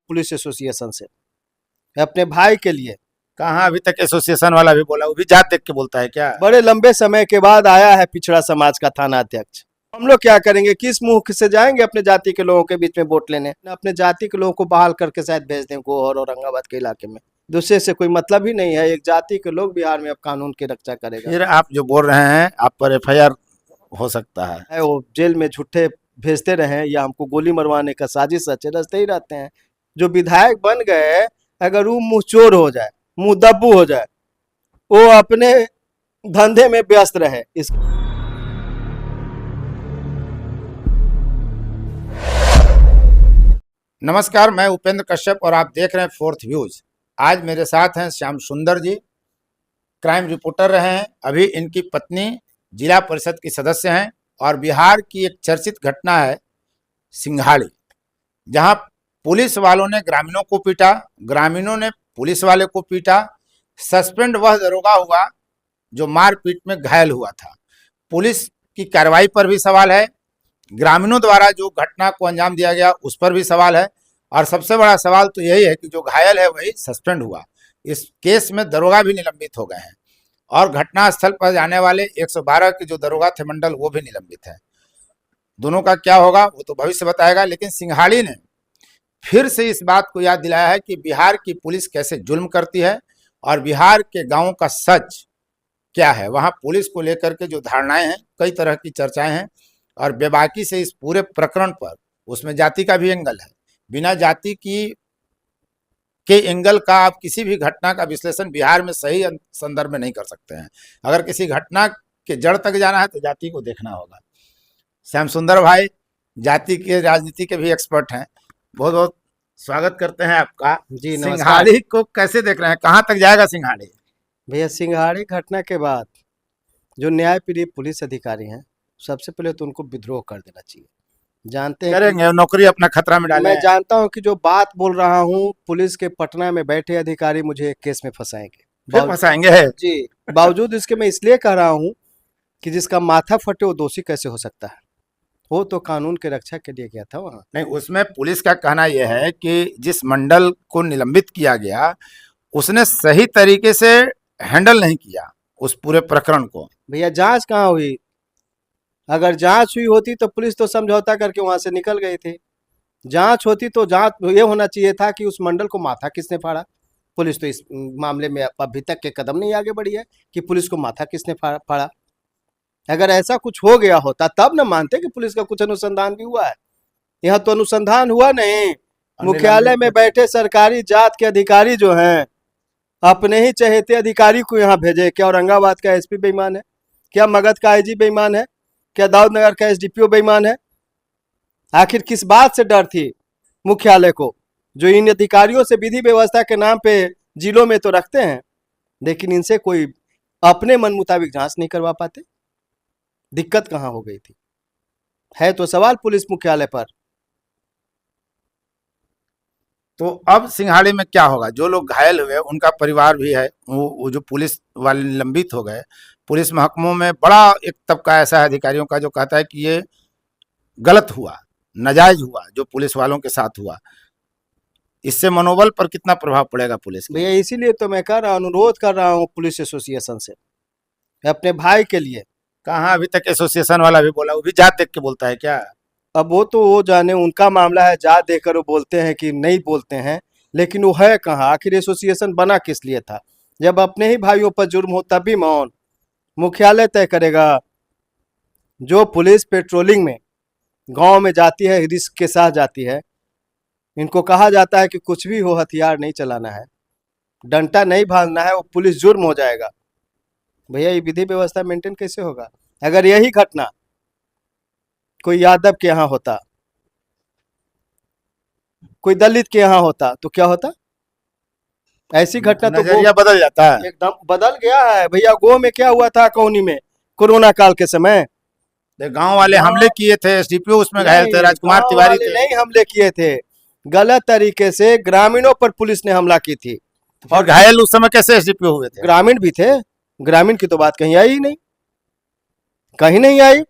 Police association से अपने भाई के लिए। कहाँ अभी तक एसोसिएशन वाला भी बोला, वो भी जात देख के बोलता है क्या? बड़े लंबे समय के बाद आया है पिछड़ा समाज का थाना अध्यक्ष। हम लोग क्या करेंगे, किस मुंह से जाएंगे अपने जाति के लोगों के बीच में वोट लेने? अपने जाति के लोगों को बहाल करके शायद भेज दें गोहर और औरंगाबाद के इलाके में। दूसरे से कोई मतलब ही नहीं है। एक जाति के लोग बिहार में अब कानून की रक्षा करेगा। फिर आप जो बोल रहे हैं आप पर एफआईआर हो सकता है। वो जेल में झूठे भेजते रहे या हमको गोली मरवाने का साजिश रचते ही रहते हैं। जो विधायक बन गए, अगर वो मुंह चोर हो जाए, मुंह दब्बू हो जाए, वो अपने धंधे में व्यस्त रहे। इस नमस्कार, मैं उपेंद्र कश्यप और आप देख रहे हैं फोर्थ व्यूज। आज मेरे साथ हैं श्याम सुंदर जी, क्राइम रिपोर्टर रहे हैं। अभी इनकी पत्नी जिला परिषद की सदस्य हैं और बिहार की एक चर्चित घटना है सिंघाड़ी, जहां पुलिस वालों ने ग्रामीणों को पीटा, ग्रामीणों ने पुलिस वाले को पीटा। सस्पेंड वह दरोगा हुआ जो मारपीट में घायल हुआ था। पुलिस की कार्रवाई पर भी सवाल है, ग्रामीणों द्वारा जो घटना को अंजाम दिया गया उस पर भी सवाल है, और सबसे बड़ा सवाल तो यही है कि जो घायल है वही सस्पेंड हुआ। इस केस में दरोगा भी निलंबित हो गए हैं और घटनास्थल पर जाने वाले 112 के जो दरोगा थे मंडल, वो भी निलंबित है। दोनों का क्या होगा वो तो भविष्य बताएगा, लेकिन सिंघाड़ी ने फिर से इस बात को याद दिलाया है कि बिहार की पुलिस कैसे जुल्म करती है और बिहार के गाँवों का सच क्या है। वहाँ पुलिस को लेकर के जो धारणाएं हैं, कई तरह की चर्चाएं हैं, और बेबाकी से इस पूरे प्रकरण पर, उसमें जाति का भी एंगल है। बिना जाति के एंगल का आप किसी भी घटना का विश्लेषण बिहार में सही संदर्भ में नहीं कर सकते हैं। अगर किसी घटना के जड़ तक जाना है तो जाति को देखना होगा। श्याम सुंदर भाई जाति के राजनीति के भी एक्सपर्ट हैं, बहुत बहुत स्वागत करते हैं आपका। जी नमस्कार। सिंघाड़ी को कैसे देख रहे हैं, कहाँ तक जाएगा सिंघाड़ी? भैया, सिंघाड़ी घटना के बाद जो न्यायप्रिय पुलिस अधिकारी हैं, सबसे पहले तो उनको विद्रोह कर देना चाहिए। जानते हैं करेंगे, नौकरी अपना खतरा में डाले। मैं जानता हूं कि जो बात बोल रहा हूं, पुलिस के पटना में बैठे अधिकारी मुझे एक केस में फंसाएंगे। फिर फंसाएंगे है जी, बावजूद इसके मैं इसलिए कह रहा हूं कि जिसका माथा फटे वो दोषी कैसे हो सकता है? वो तो कानून की रक्षा के लिए गया था वहां। नहीं, उसमें पुलिस का कहना यह है कि जिस मंडल को निलंबित किया गया उसने सही तरीके से हैंडल नहीं किया उस पूरे प्रकरण को। भैया, जांच कहाँ हुई? अगर जांच हुई होती तो पुलिस तो समझौता करके वहां से निकल गई थी। जांच होती तो जांच ये होना चाहिए था कि उस मंडल को माथा किसने फाड़ा। पुलिस तो इस मामले में अभी तक के कदम नहीं आगे बढ़ी है कि पुलिस को माथा किसने फाड़ा। अगर ऐसा कुछ हो गया होता तब न मानते कि पुलिस का कुछ अनुसंधान भी हुआ है। यहाँ तो अनुसंधान हुआ नहीं। मुख्यालय में बैठे सरकारी जात के अधिकारी जो हैं, अपने ही चहेते अधिकारी को यहाँ भेजे। क्या औरंगाबाद का एसपी बेईमान है? क्या मगध का आईजी बेईमान है? क्या दाऊदनगर का एसडीपीओ बेईमान है? आखिर किस बात से डर थी मुख्यालय को, जो इन अधिकारियों से विधि व्यवस्था के नाम पे जिलों में तो रखते हैं, लेकिन इनसे कोई अपने मन मुताबिक जांच नहीं करवा पाते? दिक्कत कहां हो गई थी? है तो सवाल पुलिस मुख्यालय पर। तो अब सिंघाड़ी में क्या होगा? जो लोग घायल हुए उनका परिवार भी है, वो जो पुलिस वाले निलंबित हो गए। पुलिस महकमों में बड़ा एक तबका ऐसा है अधिकारियों का जो कहता है कि ये गलत हुआ, नाजायज हुआ जो पुलिस वालों के साथ हुआ। इससे मनोबल पर कितना प्रभाव पड़ेगा पुलिस के? भैया, इसीलिए तो मैं कह रहा हूं, अनुरोध कर रहा हूं पुलिस एसोसिएशन से अपने भाई के लिए। कहाँ अभी तक एसोसिएशन वाला भी बोला, वो भी जात देख के बोलता है क्या? अब वो तो वो जाने, उनका मामला है। जात देकर वो बोलते हैं कि नहीं बोलते हैं, लेकिन वो है कहाँ? आखिर एसोसिएशन बना किस लिए था? जब अपने ही भाइयों पर जुर्म हो तब भी मौन। मुख्यालय तय करेगा। जो पुलिस पेट्रोलिंग में गांव में जाती है, रिस्क के साथ जाती है, इनको कहा जाता है कि कुछ भी हो हथियार नहीं चलाना है, डंडा नहीं भागना है, वो पुलिस जुर्म हो जाएगा। भैया, ये विधि व्यवस्था मेंटेन कैसे होगा? अगर यही घटना कोई यादव के यहाँ होता, कोई दलित के यहाँ होता तो क्या होता? ऐसी घटना तो नजरिया बदल जाता है। एकदम बदल गया है। भैया, गो में क्या हुआ था कौनी में कोरोना काल के समय? गांव वाले हमले किए थे, एसडीपीओ उसमें घायल थे, राजकुमार तिवारी थे। नहीं हमले किए थे, गलत तरीके से ग्रामीणों पर पुलिस ने हमला की थी। और घायल उस समय कैसे एसडीपीओ हुए थे? ग्रामीण भी थे। ग्रामीण की तो बात कहीं आई ही नहीं, कहीं नहीं आई।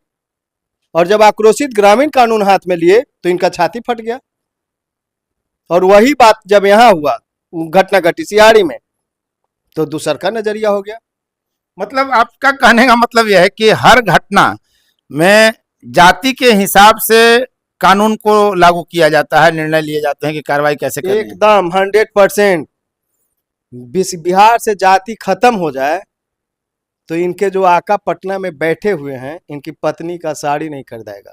और जब आक्रोशित ग्रामीण कानून हाथ में लिए तो इनका छाती फट गया। और वही बात जब यहाँ हुआ, घटना घटी सियाड़ी में, तो दूसर का नजरिया हो गया। मतलब आपका कहने का मतलब यह है कि हर घटना में जाति के हिसाब से कानून को लागू किया जाता है, निर्णय लिए जाते हैं कि कार्रवाई कैसे करनी है। एकदम 100%। बिहार से जाति खत्म हो जाए तो इनके जो आका पटना में बैठे हुए हैं, इनकी पत्नी का साड़ी नहीं खरीदेगा।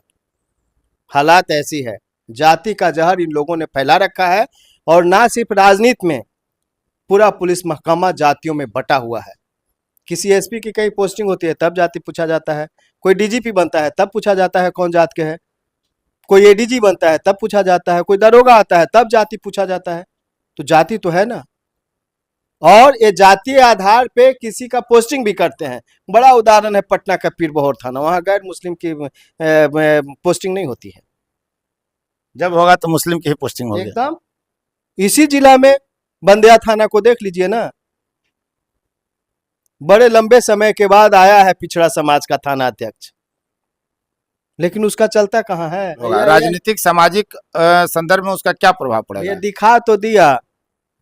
हालात ऐसी है, जाति का जहर इन लोगों ने फैला रखा है। और ना सिर्फ राजनीति में, पूरा पुलिस महकमा जातियों में बटा हुआ है। किसी एसपी की कहीं पोस्टिंग होती है तब जाति पूछा जाता है, कोई डीजीपी बनता है तब पूछा जाता है कौन जात के है, कोई एडीजी बनता है तब पूछा जाता है, कोई दरोगा आता है तब जाति पूछा जाता है। तो जाति तो है ना। और ये जातीय आधार पे किसी का पोस्टिंग भी करते हैं। बड़ा उदाहरण है पटना का पीरबहोर थाना, वहां गैर मुस्लिम की पोस्टिंग नहीं होती है। जब होगा तो मुस्लिम की ही पोस्टिंग होगी। एकदम। इसी जिला में बंदिया थाना को देख लीजिए ना, बड़े लंबे समय के बाद आया है पिछड़ा समाज का थाना अध्यक्ष, लेकिन उसका चलता कहाँ है। होगा राजनीतिक सामाजिक संदर्भ में उसका क्या प्रभाव ये पड़ेगा। दिखा तो दिया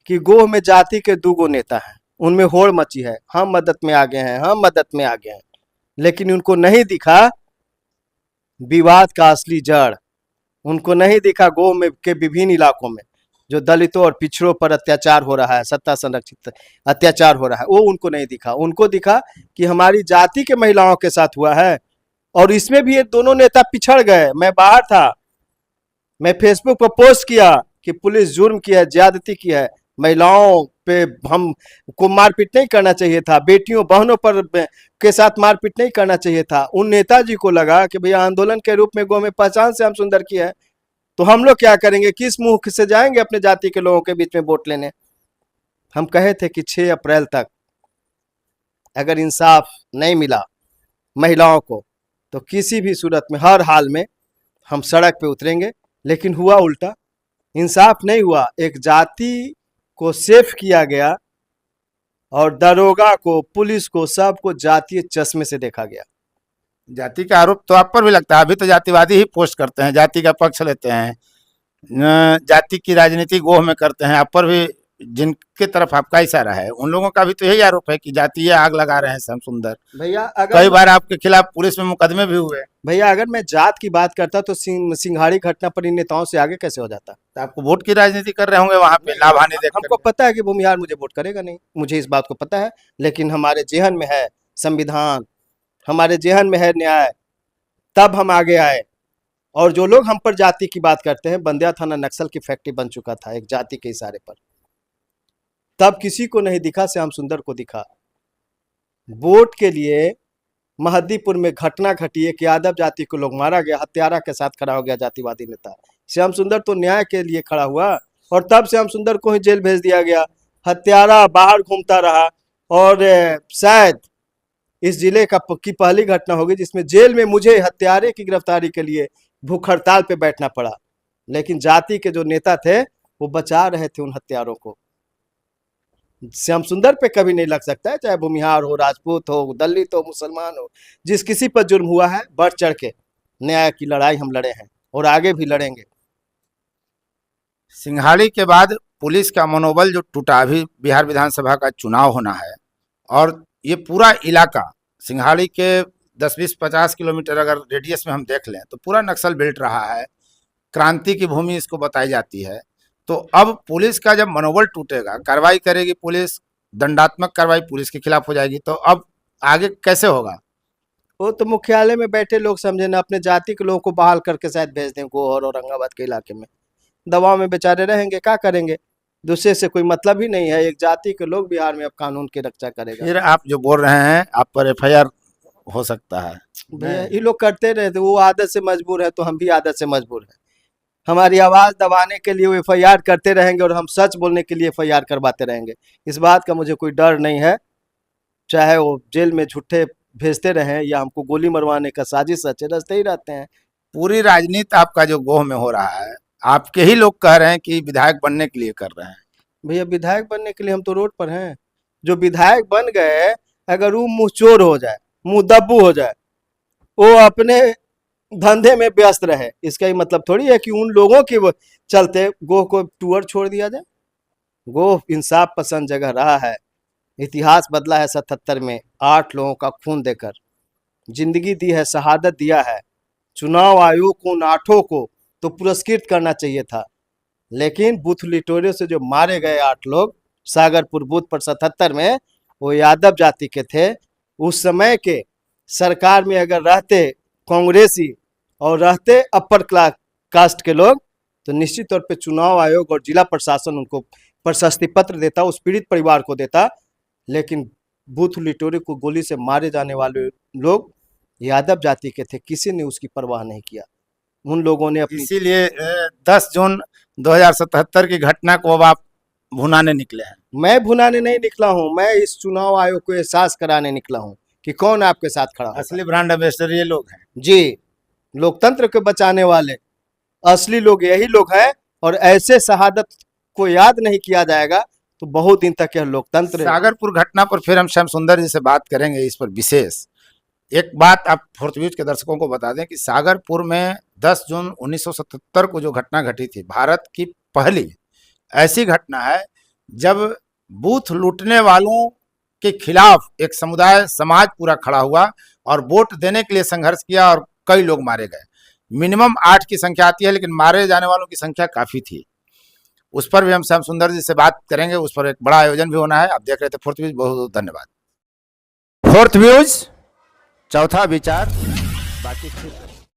कि गोह में जाति के दूगो नेता हैं, उनमें होड़ मची है, हम मदद में आगे हैं, हम मदद में आगे हैं। लेकिन उनको नहीं दिखा विवाद का असली जड़, उनको नहीं दिखा गोह में के विभिन्न इलाकों में जो दलितों और पिछड़ों पर अत्याचार हो रहा है, सत्ता संरक्षित अत्याचार हो रहा है, वो उनको नहीं दिखा। उनको दिखा कि हमारी जाति के महिलाओं के साथ हुआ है। और इसमें भी ये दोनों नेता पिछड़ गए। मैं बाहर था, मैं फेसबुक पर पोस्ट किया कि पुलिस जुर्म की है, ज्यादती की है, महिलाओं पे हम को मारपीट नहीं करना चाहिए था, बेटियों बहनों पर के साथ मारपीट नहीं करना चाहिए था। उन नेताजी को लगा कि भैया आंदोलन के रूप में गो में पहचान से हम सुंदर की है, तो हम लोग क्या करेंगे, किस मुंह से जाएंगे अपने जाति के लोगों के बीच में वोट लेने। हम कहे थे कि 6 अप्रैल तक अगर इंसाफ नहीं मिला महिलाओं को तो किसी भी सूरत में, हर हाल में हम सड़क पे उतरेंगे। लेकिन हुआ उल्टा, इंसाफ नहीं हुआ, एक जाति को सेफ किया गया और दरोगा को, पुलिस को, सबको जातीय चश्मे से देखा गया। जाति का आरोप तो आप पर भी लगता है। अभी तो जातिवादी ही पोस्ट करते हैं, जाति का पक्ष लेते हैं, जाति की राजनीति गोह में करते हैं। आप पर भी जिनके तरफ आपका इशारा है उन लोगों का भी तो यही आरोप है कि जातीय आग लगा रहे हैं श्याम सुंदर। भैया कई बार आपके खिलाफ पुलिस में मुकदमे भी हुए। भैया अगर मैं जात की बात करता तो सिंघाड़ी घटना पर इन नेताओं से आगे कैसे हो जाता। तो आपको वोट की राजनीति कर रहे होंगे वहां पे, लाभ हानि देख हमको पता है कि भूमिहार मुझे वोट करेगा नहीं, मुझे इस बात को पता है। लेकिन हमारे जेहन में है संविधान, हमारे जेहन में है न्याय, तब हम आगे आए। और जो लोग हम पर जाति की बात करते हैं, बंदिया थाना नक्सल की फैक्ट्री बन चुका था एक जाति के इशारे पर, तब किसी को नहीं दिखा, श्याम सुंदर को दिखा। वोट के लिए महदीपुर में घटना घटी, एक यादव जाति को लोग मारा गया, हत्यारा के साथ खड़ा हो गया जातिवादी नेता। श्याम सुंदर तो न्याय के लिए खड़ा हुआ और तब श्याम सुंदर को ही जेल भेज दिया गया। हत्यारा बाहर घूमता रहा और शायद इस जिले का की पहली घटना होगी जिसमें जेल में मुझे हत्यारे की गिरफ्तारी के लिए भूख हड़ताल पे बैठना पड़ा। लेकिन जाति के जो नेता थे वो बचा रहे थे उन हत्यारों को। श्याम सुंदर पे कभी नहीं लग सकता है, चाहे भूमिहार हो, राजपूत हो, दलित हो, मुसलमान हो, जिस किसी पर जुर्म हुआ है बढ़ चढ़ के न्याय की लड़ाई हम लड़े हैं और आगे भी लड़ेंगे। सिंघाड़ी के बाद पुलिस का मनोबल जो टूटा, अभी बिहार विधानसभा का चुनाव होना है और ये पूरा इलाका सिंघाड़ी के 10-20-50 किलोमीटर अगर रेडियस में हम देख लें तो पूरा नक्सल बेल्ट रहा है, क्रांति की भूमि इसको बताई जाती है। तो अब पुलिस का जब मनोबल टूटेगा, कार्रवाई करेगी पुलिस, दंडात्मक कार्रवाई पुलिस के खिलाफ हो जाएगी, तो अब आगे कैसे होगा। वो तो मुख्यालय में बैठे लोग समझे ना, अपने जाति के लोगों को बहाल करके शायद भेज दें गोहर और औरंगाबाद के इलाके में, दबाव में बेचारे रहेंगे, क्या करेंगे, दूसरे से कोई मतलब ही नहीं है। एक जाति के लोग बिहार में अब कानून की रक्षा करेगा। फिर आप जो बोल रहे हैं आप पर एफआईआर हो सकता है। भैया ये लोग करते रहे, वो आदत से मजबूर है तो हम भी आदत से मजबूर है। हमारी आवाज दबाने के लिए वो एफआईआर करते रहेंगे और हम सच बोलने के लिए एफआईआर करवाते रहेंगे। इस बात का मुझे कोई डर नहीं है, चाहे वो जेल में झूठे भेजते रहें या हमको गोली मरवाने का साजिश रचे, रचते ही रहते हैं। पूरी राजनीति आपका जो गोह में हो रहा है, आपके ही लोग कह रहे हैं कि विधायक बनने के लिए कर रहे हैं। भैया विधायक बनने के लिए हम तो रोड पर हैं। जो विधायक बन गए, अगर वो मुंह चोर हो जाए, मुंह दब्बू हो जाए, वो अपने धंधे में व्यस्त रहे। इसका ही मतलब थोड़ी है कि उन लोगों के चलते गोह को टूर छोड़ दिया जाए। गोह इंसाफ पसंद जगह रहा है। इतिहास बदला है 77 में 8 लोगों का खून देकर, जिंदगी दी है, शहादत दिया है। चुनाव आयोग को उन 8 को तो पुरस्कृत करना चाहिए था, लेकिन बूथ लिटोरे से जो मारे गए 8 लोग सागरपुर बूथ पर 77 में, वो यादव जाति के थे। उस समय के सरकार में अगर रहते कांग्रेसी और रहते अपर क्लास कास्ट के लोग, तो निश्चित तौर पे चुनाव आयोग और जिला प्रशासन उनको प्रशस्ति पत्र देता, उस पीड़ित परिवार को देता। लेकिन बूथ लिटोरे को गोली से मारे जाने वाले लोग यादव जाति के थे, किसी ने उसकी परवाह नहीं किया। उन लोगों ने अपनी इसीलिए 10 जून 2077 की घटना को अब आप भुनाने निकले हैं। मैं भुनाने नहीं निकला हूं, मैं इस चुनाव आयोग को एहसास कराने निकला हूं कि कौन आपके साथ खड़ा है। असली ब्रांड एम्बेसडर ये लोग हैं जी, लोकतंत्र को बचाने वाले असली लोग यही लोग हैं। और ऐसे शहादत को याद नहीं किया जाएगा तो बहुत दिन तक यह लोकतंत्र। सागरपुर घटना पर फिर हम श्याम सुंदर जी से बात करेंगे इस पर विशेष। एक बात आप फोर्थ व्यूज के दर्शकों को बता दें कि सागरपुर में 10 जून 1977 को जो घटना घटी थी, भारत की पहली ऐसी घटना है जब बूथ लूटने वालों के खिलाफ एक समुदाय समाज पूरा खड़ा हुआ और वोट देने के लिए संघर्ष किया और कई लोग मारे गए। मिनिमम 8 की संख्या आती है, लेकिन मारे जाने वालों की संख्या काफी थी। उस पर भी हम श्याम सुंदर जी से बात करेंगे। उस पर एक बड़ा आयोजन भी होना है। आप देख रहे थे फोर्थ व्यूज। बहुत बहुत धन्यवाद। फोर्थ व्यूज, चौथा विचार, बाकी